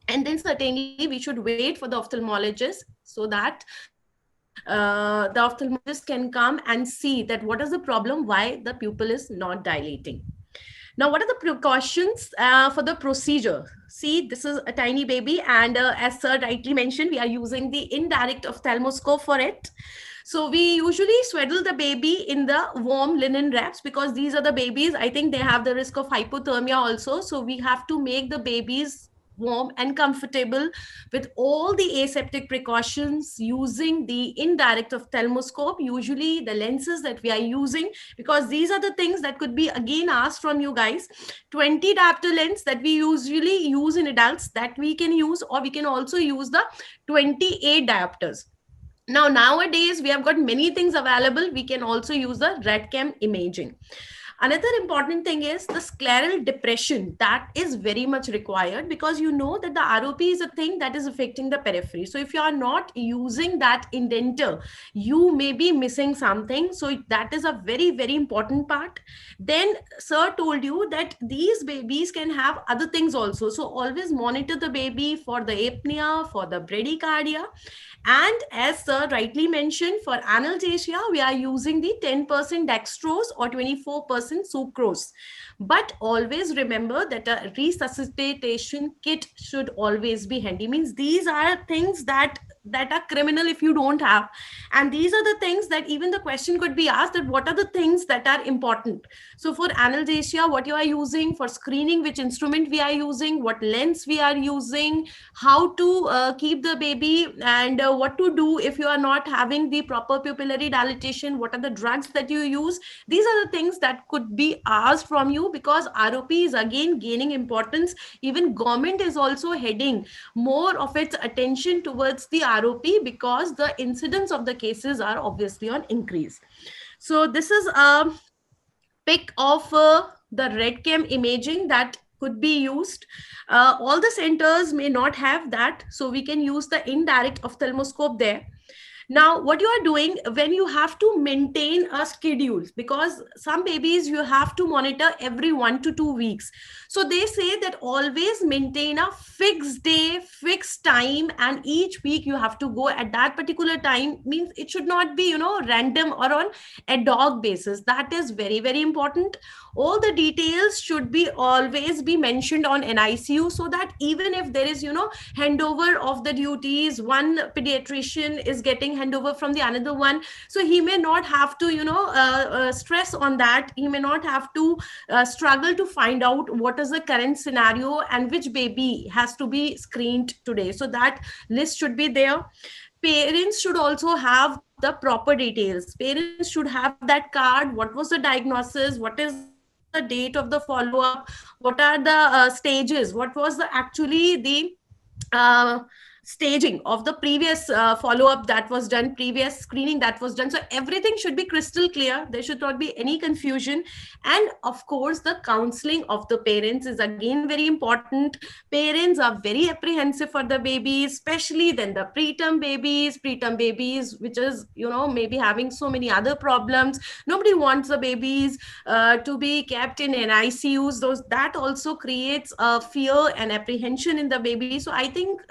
And then certainly we should wait for the ophthalmologist so that the ophthalmologist can come and see that what is the problem, why the pupil is not dilating. Now, what are the precautions for the procedure? See, this is a tiny baby, and as sir rightly mentioned, we are using the indirect ophthalmoscope for it. So we usually swaddle the baby in the warm linen wraps, because these are the babies, I think they have the risk of hypothermia also. So we have to make the babies warm and comfortable with all the aseptic precautions, using the indirect ophthalmoscope, usually the lenses that we are using, because these are the things that could be again asked from you guys. 20 diopter lens that we usually use in adults, that we can use, or we can also use the 28 diopters. Now, nowadays, we have got many things available. We can also use the RadCam imaging. Another important thing is the scleral depression. That is very much required, because you know that the ROP is a thing that is affecting the periphery. So if you are not using that indenter, you may be missing something. So that is a very, very important part. Then sir told you that these babies can have other things also. So always monitor the baby for the apnea, for the bradycardia. And as sir rightly mentioned, for analgesia, we are using the 10% dextrose or 24% sucrose. But always remember that a resuscitation kit should always be handy. Means these are things that that are criminal if you don't have. And these are the things that even the question could be asked, that what are the things that are important. So for analgesia, what you are using, for screening, which instrument we are using, what lens we are using, how to keep the baby, and what to do if you are not having the proper pupillary dilatation, what are the drugs that you use. These are the things that could be asked from you, because ROP is again gaining importance. Even government is also heading more of its attention towards the ROP, because the incidence of the cases are obviously on increase. So this is a pic of the red cam imaging that could be used. All the centers may not have that, so we can use the indirect ophthalmoscope there. Now what you are doing when you have to maintain a schedule, because some babies you have to monitor every 1 to 2 weeks, so they say that always maintain a fixed day, fixed time, and each week you have to go at that particular time. Means it should not be, random or on ad hoc basis. That is very, very important. All the details should be always be mentioned on NICU, so that even if there is, handover of the duties, one pediatrician is getting handover from the another one, so he may not have to, stress on that. He may not have to struggle to find out what is the current scenario and which baby has to be screened today. So that list should be there. Parents should also have the proper details. Parents should have that card. What was the diagnosis? What is the date of the follow-up? What are the stages? What was the actually the uh, staging of the previous follow-up that was done, previous screening that was done. So everything should be crystal clear. There should not be any confusion. And of course, the counseling of the parents is again very important. Parents are very apprehensive for the babies, especially then the preterm babies, which is, maybe having so many other problems. Nobody wants the babies to be kept in NICUs. That also creates fear and apprehension in the baby. So I think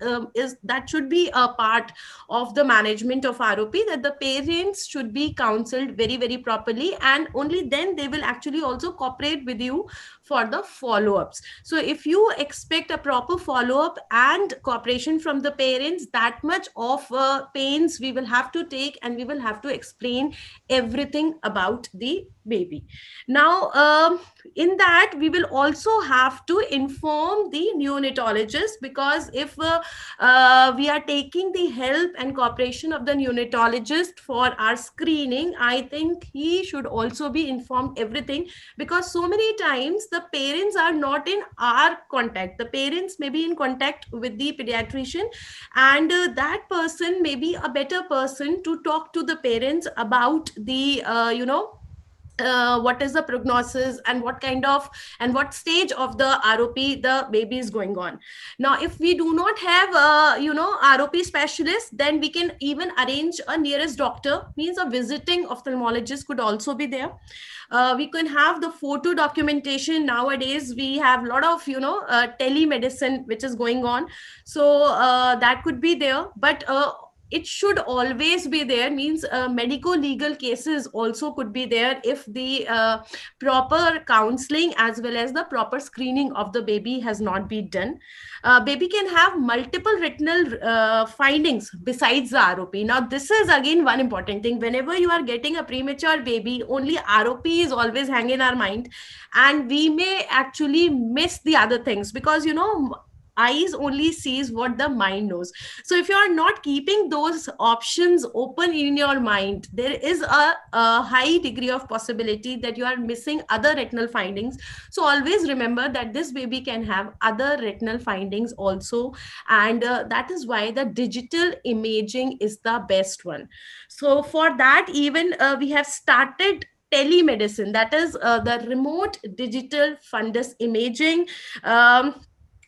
that should be a part of the management of ROP, that the parents should be counseled very, very properly, and only then they will actually also cooperate with you for the follow-ups. So if you expect a proper follow-up and cooperation from the parents, that much of pains we will have to take, and we will have to explain everything about the baby. Now in that we will also have to inform the neonatologist, because if we are taking the help and cooperation of the neonatologist for our screening, I think he should also be informed everything, because so many times the parents are not in our contact. The parents may be in contact with the pediatrician, and that person may be a better person to talk to the parents about the what is the prognosis, and what kind of and what stage of the ROP the baby is going on. Now if we do not have ROP specialist, then we can even arrange a nearest doctor. Means a visiting ophthalmologist could also be there. We can have the photo documentation. Nowadays we have a lot of telemedicine which is going on, so that could be there. But it should always be there. Means medical legal cases also could be there if the proper counseling as well as the proper screening of the baby has not been done. Baby can have multiple retinal findings besides the ROP. Now this is again one important thing. Whenever you are getting a premature baby, only ROP is always hanging in our mind, and we may actually miss the other things, because eyes only sees what the mind knows. So if you are not keeping those options open in your mind, there is a high degree of possibility that you are missing other retinal findings. So always remember that this baby can have other retinal findings also, and that is why the digital imaging is the best one. So for that, even we have started telemedicine, that is the remote digital fundus imaging.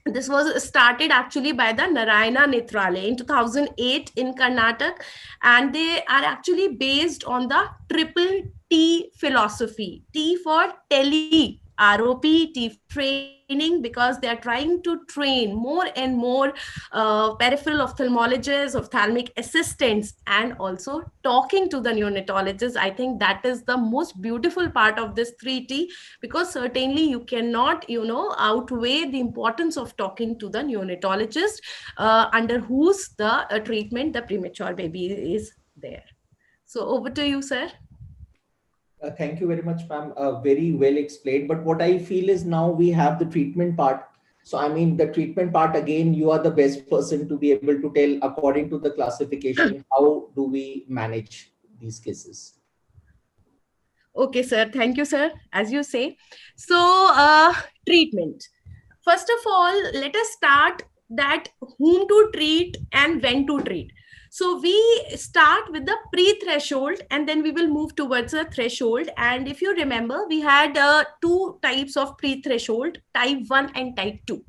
This was started actually by the Narayana Nethralaya in 2008 in Karnataka, and they are actually based on the triple T philosophy. T for tele, ROP, teeth training, because they are trying to train more and more peripheral ophthalmologists, ophthalmic assistants, and also talking to the neonatologists. I think that is the most beautiful part of this 3T, because certainly you cannot, outweigh the importance of talking to the neonatologist, under whose the treatment the premature baby is there. So over to you, sir. Thank you very much, ma'am. Very well explained. But what I feel is now we have the treatment part. So, I mean, the treatment part, again, you are the best person to be able to tell, according to the classification, how do we manage these cases? Okay, sir. Thank you, sir. As you say. So, treatment. First of all, let us start that whom to treat and when to treat. So we start with the pre-threshold, and then we will move towards the threshold. And if you remember, we had two types of pre-threshold, type 1 and type 2.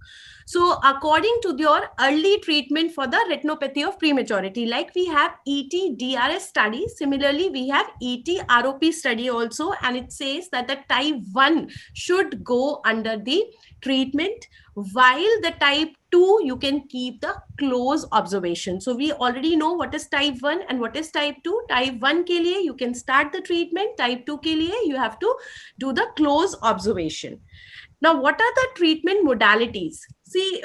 So according to your early treatment for the retinopathy of prematurity, like we have ET-DRS study, similarly we have ET-ROP study also, and it says that the type 1 should go under the treatment, while the type 2 you can keep the close observation. So we already know what is type 1 and what is type 2. Type 1 ke liye you can start the treatment, type 2 ke liye you have to do the close observation. Now, what are the treatment modalities? See,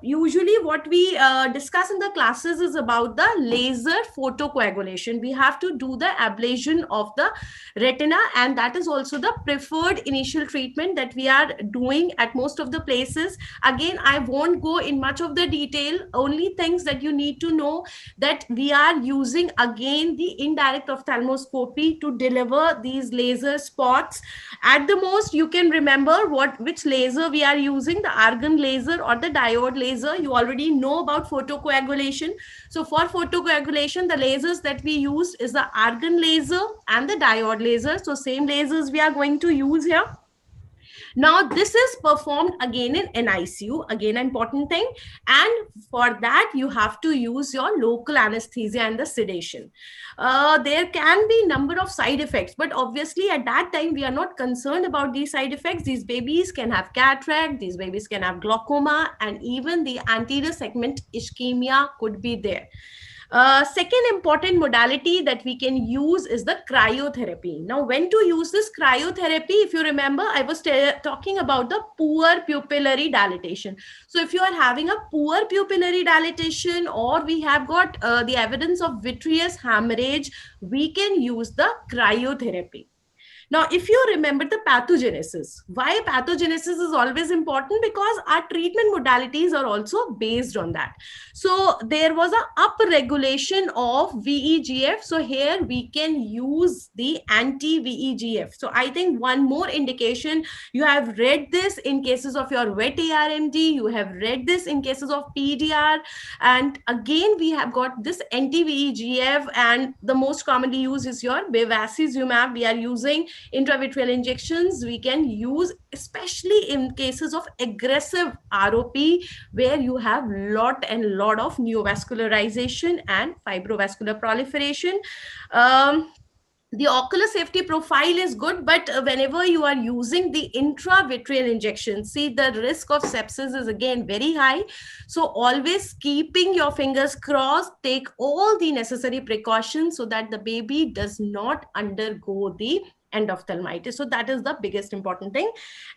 usually what we discuss in the classes is about the laser photocoagulation. We have to do the ablation of the retina, and that is also the preferred initial treatment that we are doing at most of the places. Again, I won't go in much of the detail. Only things that you need to know, that we are using again the indirect ophthalmoscopy to deliver these laser spots. At the most, you can remember which laser we are using, the argon laser or the diode laser. You already know about photocoagulation. So for photocoagulation, the lasers that we use is the argon laser and the diode laser. So same lasers we are going to use here. Now, this is performed again in NICU, again an important thing. And for that, you have to use your local anesthesia and the sedation. There can be number of side effects, but obviously at that time, we are not concerned about these side effects. These babies can have cataract, these babies can have glaucoma, and even the anterior segment ischemia could be there. Second important modality that we can use is the cryotherapy. Now, when to use this cryotherapy? If you remember, I was talking about the poor pupillary dilatation. So if you are having a poor pupillary dilatation, or we have got the evidence of vitreous hemorrhage, we can use the cryotherapy. Now, if you remember the pathogenesis, why pathogenesis is always important? Because our treatment modalities are also based on that. So there was a upregulation of VEGF. So here we can use the anti-VEGF. So I think one more indication, you have read this in cases of your wet ARMD, you have read this in cases of PDR, and again we have got this anti-VEGF, and the most commonly used is your bevacizumab. We are using intravitreal injections. We can use especially in cases of aggressive ROP, where you have lot of neovascularization and fibrovascular proliferation. The ocular safety profile is good, but whenever you are using the intravitreal injection, see, the risk of sepsis is again very high. So always keeping your fingers crossed, take all the necessary precautions so that the baby does not undergo the endophthalmitis. So that is the biggest important thing.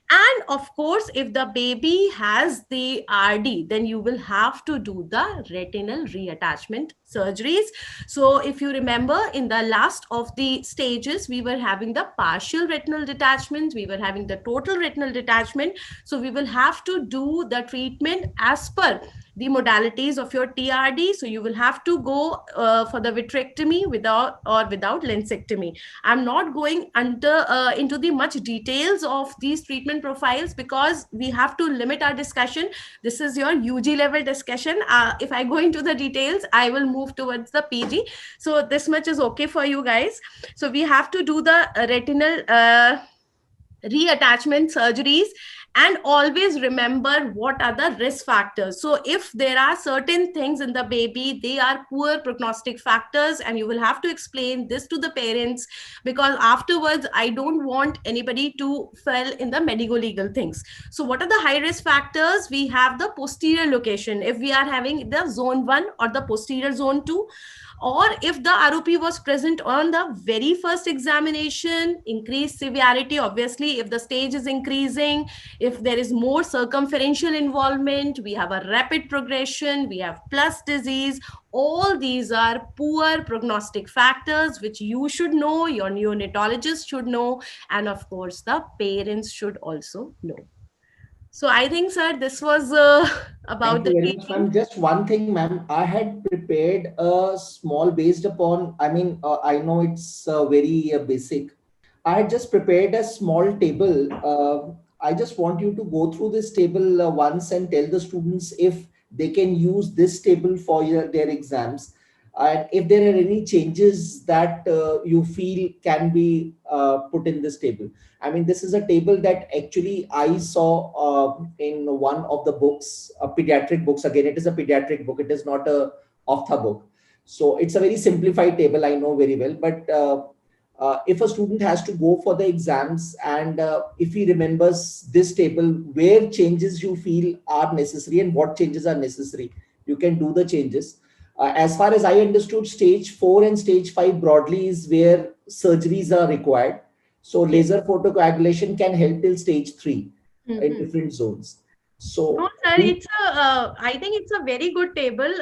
And of course, if the baby has the RD, then you will have to do the retinal reattachment surgeries. So if you remember, in the last of the stages, we were having the partial retinal detachment, we were having the total retinal detachment. So we will have to do the treatment as per the modalities of your TRD. So you will have to go for the vitrectomy without lensectomy. I'm not going into the much details of these treatment profiles, because we have to limit our discussion. This is your UG level discussion. If I go into the details, I will move towards the PG. So this much is okay for you guys. So we have to do the retinal reattachment surgeries. And always remember what are the risk factors. So if there are certain things in the baby, they are poor prognostic factors, and you will have to explain this to the parents, because afterwards I don't want anybody to fall in the medical legal things. So what are the high risk factors? We have the posterior location, if we are having the zone 1 or the posterior zone 2, or if the ROP was present on the very first examination, increased severity, obviously, if the stage is increasing, if there is more circumferential involvement, we have a rapid progression, we have plus disease. All these are poor prognostic factors which you should know, your neonatologist should know, and of course, the parents should also know. So I think, sir, this was about Thank the you very much, training. ma'am. Just one thing, ma'am. I had prepared a small based upon, I know it's very basic. I had just prepared a small table. I just want you to go through this table once and tell the students if they can use this table for their exams. And if there are any changes that you feel can be put in this table. I mean, this is a table that actually I saw in one of the books, pediatric books. Again, it is a pediatric book. It is not a Optha book. So it's a very simplified table, I know very well. But if a student has to go for the exams and if he remembers this table, where changes you feel are necessary and what changes are necessary, you can do the changes. As far as I understood, stage 4 and stage 5 broadly is where surgeries are required. So laser photocoagulation can help till stage 3 in different zones. No, So sir, I think it's a very good table.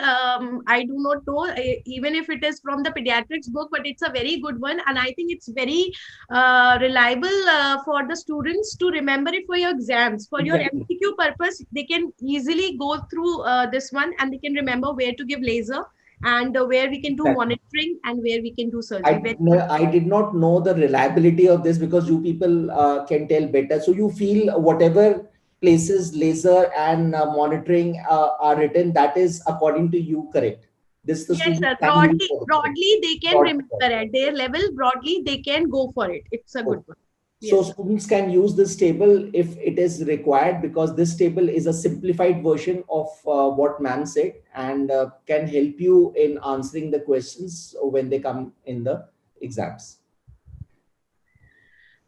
I do not know, even if it is from the pediatrics book, but it's a very good one. And I think it's very reliable for the students to remember it for your exams. For your exactly. MCQ purpose, they can easily go through this one, and they can remember where to give laser, and where we can do Exactly. monitoring, and where we can do surgery. Very good. I did not know the reliability of this because you people can tell better. So you feel whatever places laser and monitoring are written, that is according to you correct. This the Yes, student sir. can use for the Broadly, they can broad. remember at their level. Broadly, they can go for it. It's a good one. So Yes, sir. students can use this table if it is required, because this table is a simplified version of what ma'am said, and can help you in answering the questions when they come in the exams.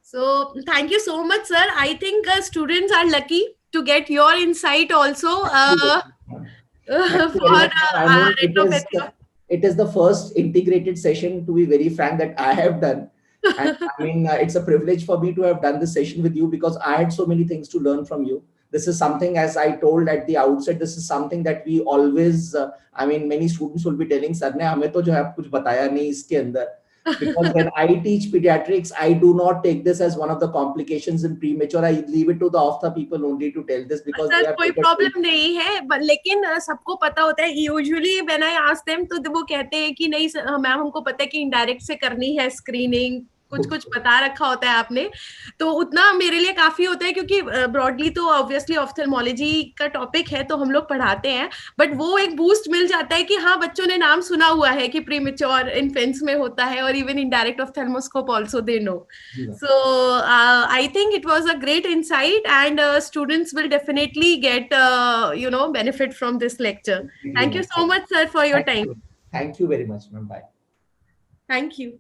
So thank you so much, sir. I think students are lucky to get your insight also Thank you for very much, ma'am. I mean, retinopathy. it is the first integrated session, to be very frank, that I have done. And I mean, it's a privilege for me to have done this session with you because I had so many things to learn from you. This is something, as I told at the outset, this is something that we always, I mean, many students will be telling, sir ने हमें तो जो है कुछ बताया नहीं इसके अंदर. Because when I teach pediatrics, I do not take this as one of the complications in premature. I leave it to the Optha people only to tell this because sir they are कोई better problem नहीं है, लेकिन सबको पता होता है. Usually when I ask them तो वो कहते हैं कि नहीं मैम, हमको पता है कि इनडायरेक्ट से करनी है स्क्रीनिंग, कुछ कुछ बता रखा होता है आपने, तो उतना मेरे लिए काफी होता है, क्योंकि ब्रॉडली तो ऑब्वियसली ऑफ्थेल्मोलॉजी का टॉपिक है तो हम लोग पढ़ाते हैं, बट वो एक बूस्ट मिल जाता है कि हाँ, बच्चों ने नाम सुना हुआ है कि प्रीमेच्योर इन्फेंट्स में होता है, और even indirect ophthalmoscope also they know. So I think it was a great insight, and students will definitely get benefit from this lecture. Thank you so much, sir, for your time. Thank you very much, ma'am. Bye. Thank you.